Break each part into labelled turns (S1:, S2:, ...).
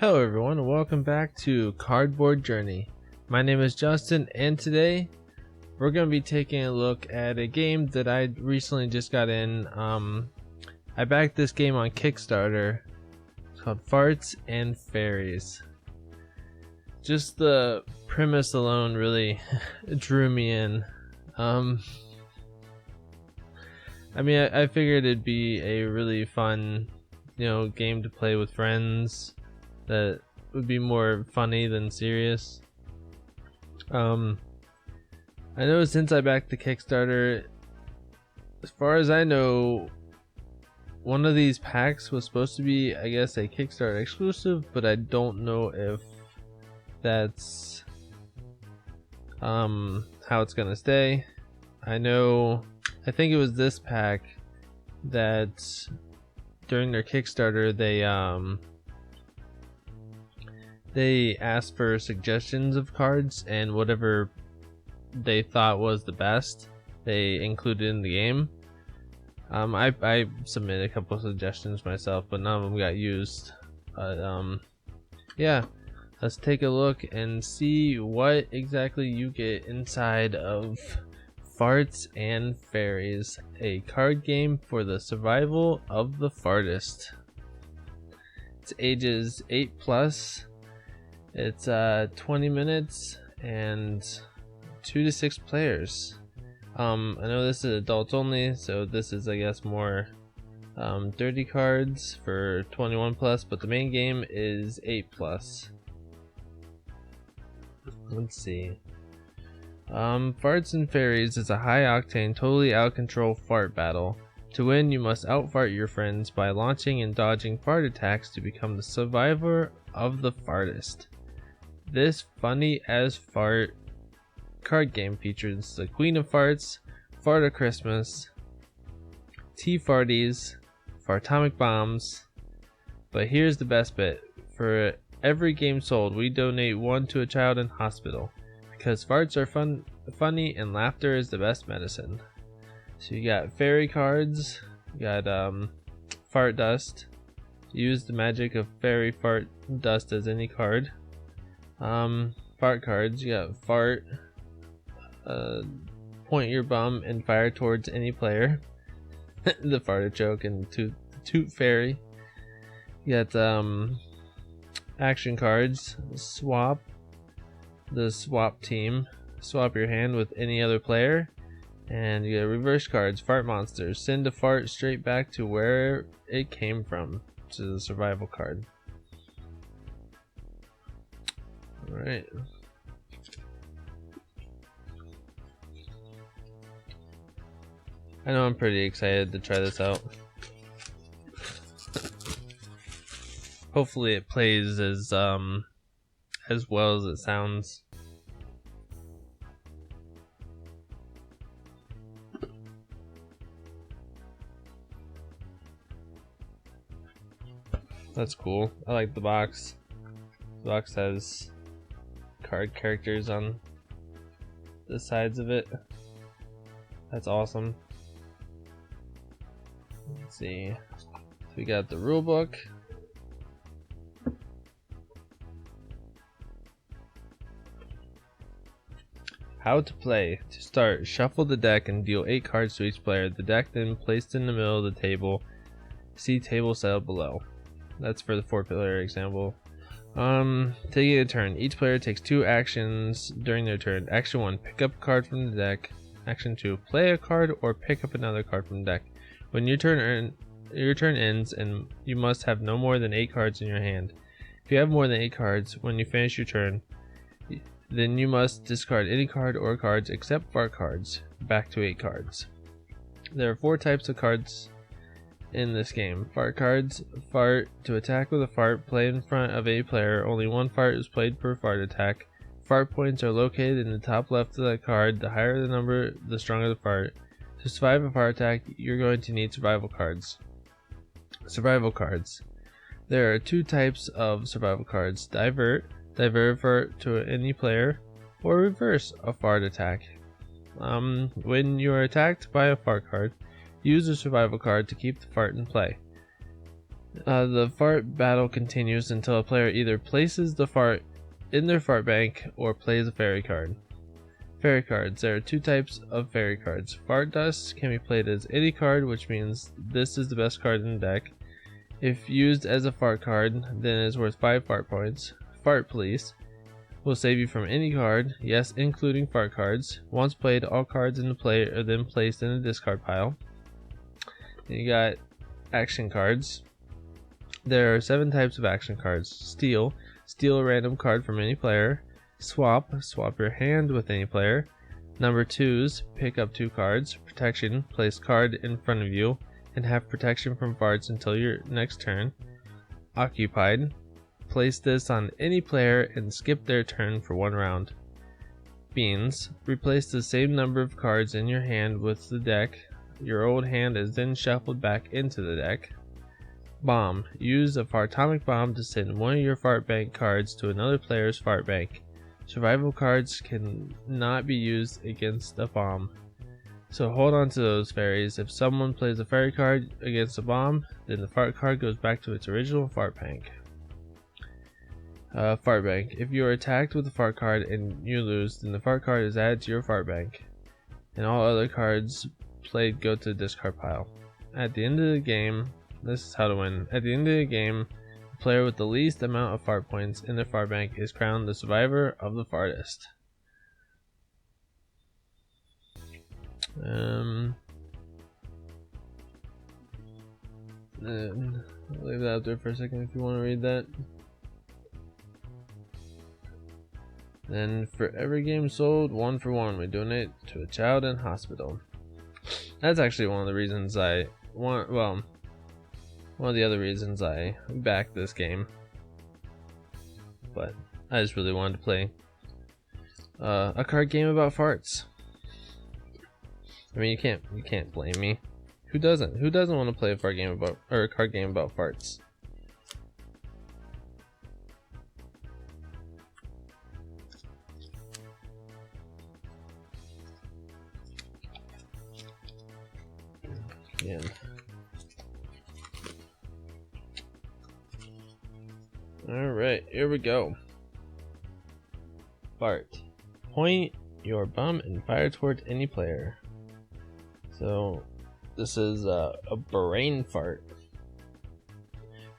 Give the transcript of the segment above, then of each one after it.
S1: Hello everyone and welcome back to Cardboard Journey. My name is Justin and today we're going to be taking a look at a game that I recently just got in. I backed this game on Kickstarter. It's called Farts and Fairies. Just the premise alone really drew me in. I figured it'd be a really fun, game to play with friends that would be more funny than serious. I know since I backed the Kickstarter, as far as I know, one of these packs was supposed to be, I guess, a Kickstarter exclusive, but I don't know if that's how it's gonna stay. I think it was this pack that during their Kickstarter they asked for suggestions of cards, and whatever they thought was the best they included in the game. I submitted a couple of suggestions myself, but none of them got used. But yeah, let's take a look and see what exactly you get inside of Farts and Fairies, a card game for the survival of the fartist. It's ages 8+. It's 20 minutes and 2 to 6 players. I know this is adults only, so this is, I guess, more dirty cards for 21+, but the main game is 8+. Let's see. Farts and Fairies is a high-octane, totally out-of-control fart battle. To win, you must out-fart your friends by launching and dodging fart attacks to become the survivor of the fartist. This funny as fart card game features the Queen of Farts, Fart of Christmas, Tea Farties, Fartomic Bombs. But here's the best bit: for every game sold, we donate one to a child in hospital, because farts are funny and laughter is the best medicine. So you got fairy cards, you got fart dust. Use the magic of fairy fart dust as any card. Fart cards, you got fart, point your bum and fire towards any player. The fart joke and toot fairy. You got action cards, swap, the swap team, swap your hand with any other player. And you got reverse cards, fart monsters, send a fart straight back to where it came from, to the survival card. Alright. I know I'm pretty excited to try this out. Hopefully it plays as well as it sounds. That's cool. I like the box. The box has card characters on the sides of it. That's awesome. Let's see. So we got the rule book. How to play. To start, shuffle the deck and deal 8 cards to each player. The deck then placed in the middle of the table. See table setup below. That's for the 4-player example. Taking a turn. Each player takes 2 actions during their turn. Action 1, pick up a card from the deck. Action 2, play a card or pick up another card from the deck. When your turn ends, and you must have no more than 8 cards in your hand. If you have more than 8 cards when you finish your turn, then you must discard any card or cards except fart cards, back to 8 cards. There are 4 types of cards in this game. Fart cards: fart, to attack with a fart, play in front of a player. Only 1 fart is played per fart attack. Fart points are located in the top left of the card. The higher the number, the stronger the fart. To survive a fart attack, you're going to need survival cards. Survival cards. There are 2 types of survival cards: divert a fart to any player, or reverse a fart attack. When you are attacked by a fart card, use a survival card to keep the fart in play. The fart battle continues until a player either places the fart in their fart bank or plays a fairy card. Fairy cards. There are two types of fairy cards. Fart dust can be played as any card, which means this is the best card in the deck. If used as a fart card, then it is worth 5 fart points. Fart police will save you from any card, yes, including fart cards. Once played, all cards in the play are then placed in the discard pile. Then you got action cards. There are 7 types of action cards. Steal a random card from any player. Swap your hand with any player. Number 2s, pick up 2 cards. Protection, place card in front of you and have protection from farts until your next turn. Occupied, place this on any player and skip their turn for 1 round. Beans, replace the same number of cards in your hand with the deck. Your old hand is then shuffled back into the deck. Bomb, use a fartomic bomb to send one of your fart bank cards to another player's fart bank. Survival cards cannot be used against a bomb, so hold on to those fairies. If someone plays a fairy card against a bomb, then the fart card goes back to its original fart bank. Fart bank. If you are attacked with a fart card and you lose, then the fart card is added to your fart bank, and all other cards played go to the discard pile. At the end of the game, this is how to win. At the end of the game, the player with the least amount of fart points in their fart bank is crowned the survivor of the fartist. I'll leave that out there for a second if you want to read that. Then for every game sold, 1 for 1, we donate to a child in hospital. That's actually one of the reasons I want, well, one of the other reasons I backed this game. But I just really wanted to play a card game about farts. I mean, you can't blame me. Who doesn't? Who doesn't want to play a fart game about, or a card game about farts? Yeah. Alright, here we go. Fart. Point your bum and fire towards any player. So, this is a brain fart.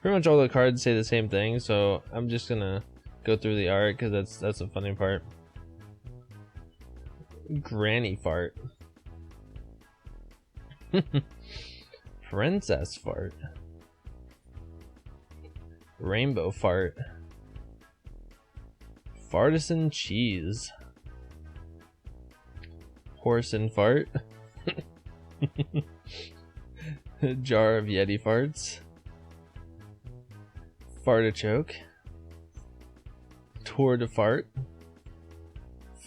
S1: Pretty much all the cards say the same thing, so I'm just gonna go through the art because that's the funny part. Granny fart. Princess fart. Rainbow fart. Fartisan cheese. Horse and fart. Jar of Yeti farts. Fartichoke. Tour de fart.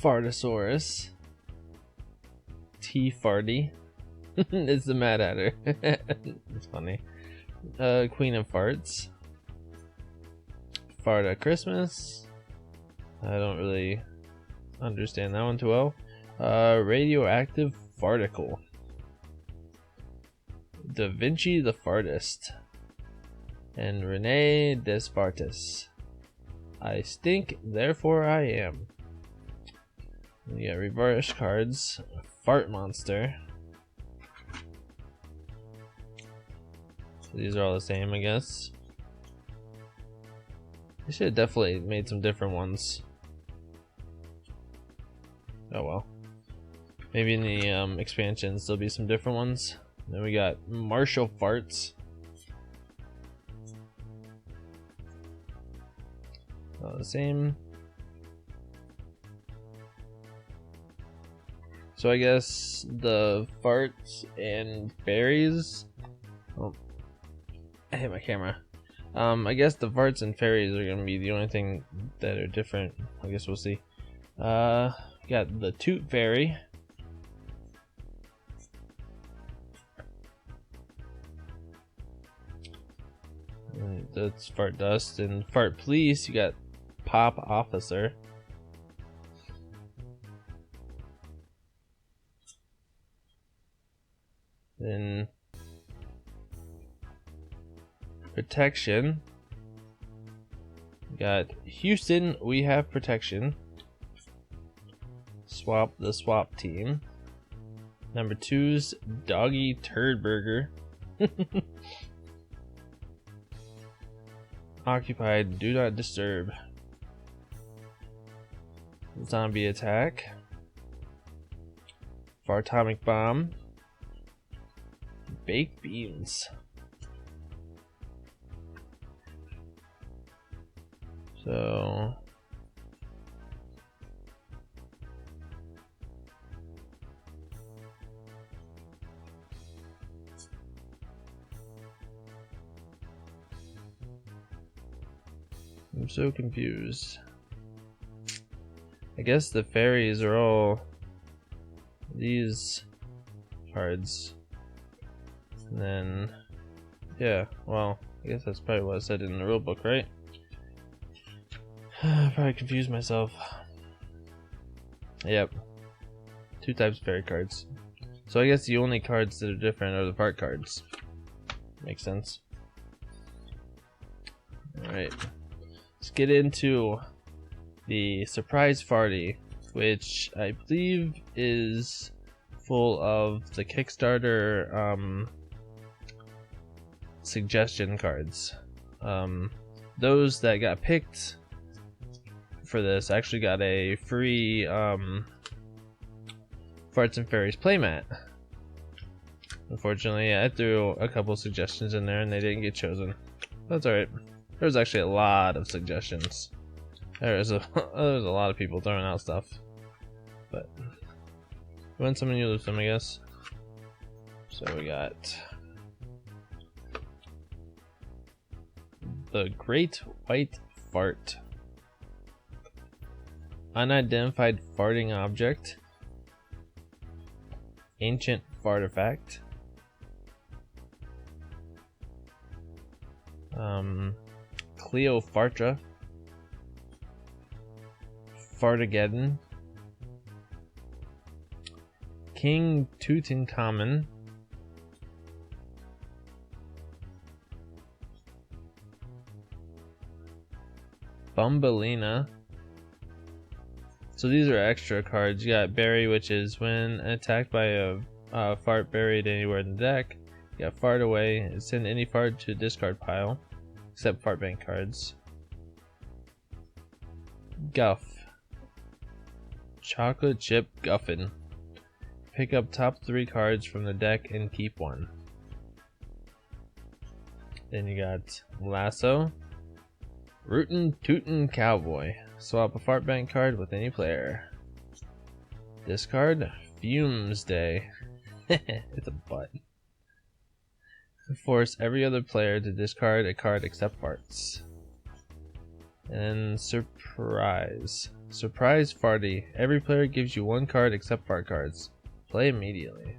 S1: Fartosaurus. Tea farty. It's the Mad Hatter. It's funny. Queen of farts. Farta Christmas. I don't really understand that one too well. Radioactive farticle. Da Vinci the Fartist. And Rene Desfartis. I stink, therefore I am. We got reverse cards. Fart Monster. These are all the same, I guess. They should have definitely made some different ones. Oh well. Maybe in the expansions there'll be some different ones. Then we got Marshall Farts. All the same. So I guess the Farts and Fairies. Oh, I hit my camera. I guess the Farts and Fairies are gonna be the only thing that are different. I guess we'll see. Got the Toot Fairy. That's Fart Dust. And Fart Police, you got Pop Officer. Then Protection. We got Houston, we have protection. Swap the swap team. Number 2's Doggy Turd Burger. Occupied, do not disturb. Zombie attack. Fartomic bomb. Baked beans. So I'm so confused. I guess the fairies are all these cards. And then, yeah, well, I guess that's probably what I said in the rule book, right? I probably confused myself. Yep. 2 types of fairy cards. So I guess the only cards that are different are the fart cards. Makes sense. Alright. Let's get into the Surprise Farty, which I believe is full of the Kickstarter suggestion cards. Those that got picked for this actually got a free Farts and Fairies playmat. Unfortunately, I threw a couple suggestions in there and they didn't get chosen. That's alright. There was actually a lot of suggestions. There was a lot of people throwing out stuff. But you win some and you lose some, I guess. So we got the Great White Fart. Unidentified farting object. Ancient fartifact. Cleopatra. Fartageddon. King Tutankhamun. Bumbelina. So these are extra cards. You got Berry, which is when attacked by a fart buried anywhere in the deck. You got Fart Away. Send any fart to discard pile, except fart bank cards. Guff. Chocolate Chip Guffin. Pick up top 3 cards from the deck and keep 1. Then you got Lasso. Rootin' Tootin' Cowboy. Swap a fart bank card with any player. Discard Fumes Day. It's a butt. Force every other player to discard a card except farts. And Surprise. Surprise Farty. Every player gives you 1 card except fart cards. Play immediately.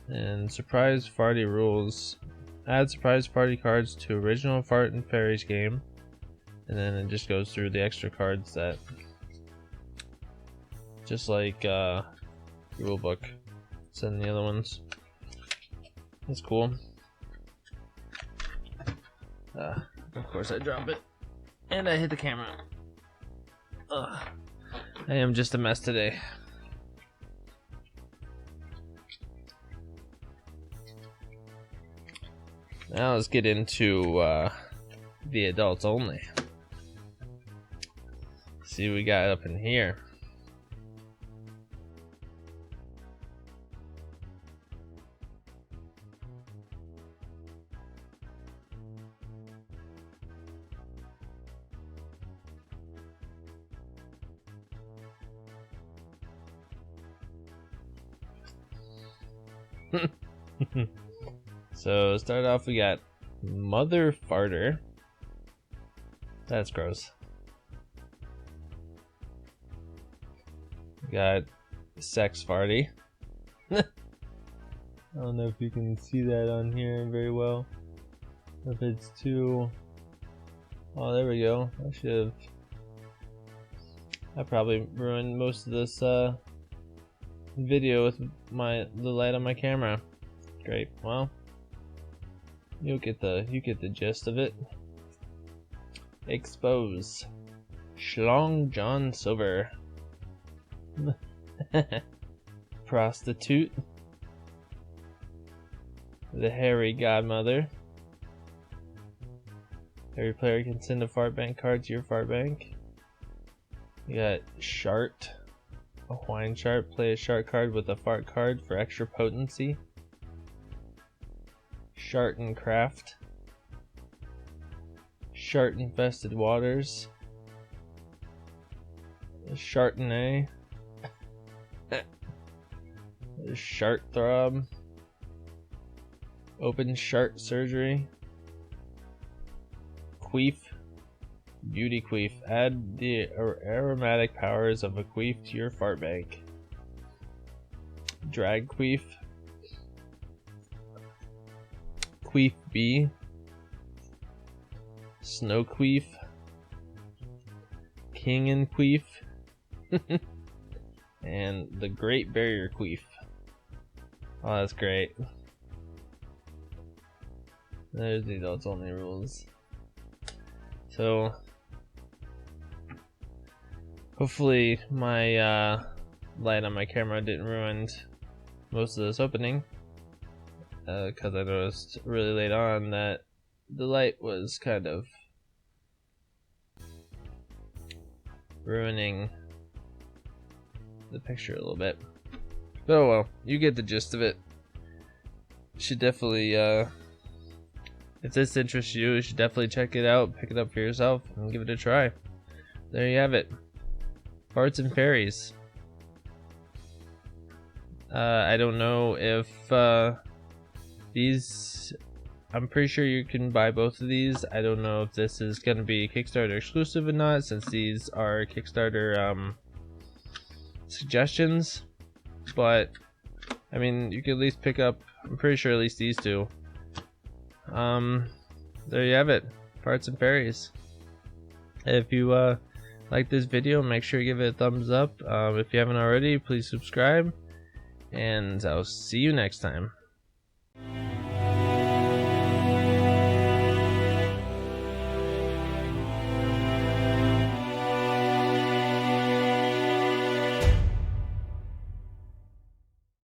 S1: And Surprise Farty rules. Add Surprise Farty cards to original Fart and Fairies game. And then it just goes through the extra cards that, just like rulebook, send the other ones. That's cool. Of course I drop it, and I hit the camera. I am just a mess today. Now let's get into the adults only. See what we got up in here. So start off, we got Mother Farter. That's gross. Got Sex Farty. I don't know if you can see that on here very well. If it's too... Oh, there we go. I probably ruined most of this video with the light on my camera. Great. Well, You get the gist of it. Expose. Schlong John Silver. Prostitute. The Hairy Godmother. Every player can send a fart bank card to your fart bank. You got Shart. A wine Shart. Play a Shart card with a fart card for extra potency. Shart and Craft. Shart Infested Waters. Chardonnay. Shart Throb. Open Shart Surgery. Queef. Beauty Queef. Add the aromatic powers of a queef to your fart bank. Drag Queef. Queef Bee. Snow Queef. King and Queef. And the Great Barrier Queef. Oh, that's great. There's the adults only rules. So hopefully my light on my camera didn't ruin most of this opening, because I noticed really late on that the light was kind of ruining the picture a little bit. But oh well, you get the gist of it. You should definitely, if this interests you, you should definitely check it out, pick it up for yourself, and give it a try. There you have it. Farts and Fairies. I don't know if these, I'm pretty sure you can buy both of these. I don't know if this is going to be Kickstarter exclusive or not, since these are Kickstarter suggestions. But I mean, you could at least pick up, I'm pretty sure at least these two. There you have it. Farts and Fairies. If you like this video, make sure you give it a thumbs up. If you haven't already, please subscribe, and I'll see you next time.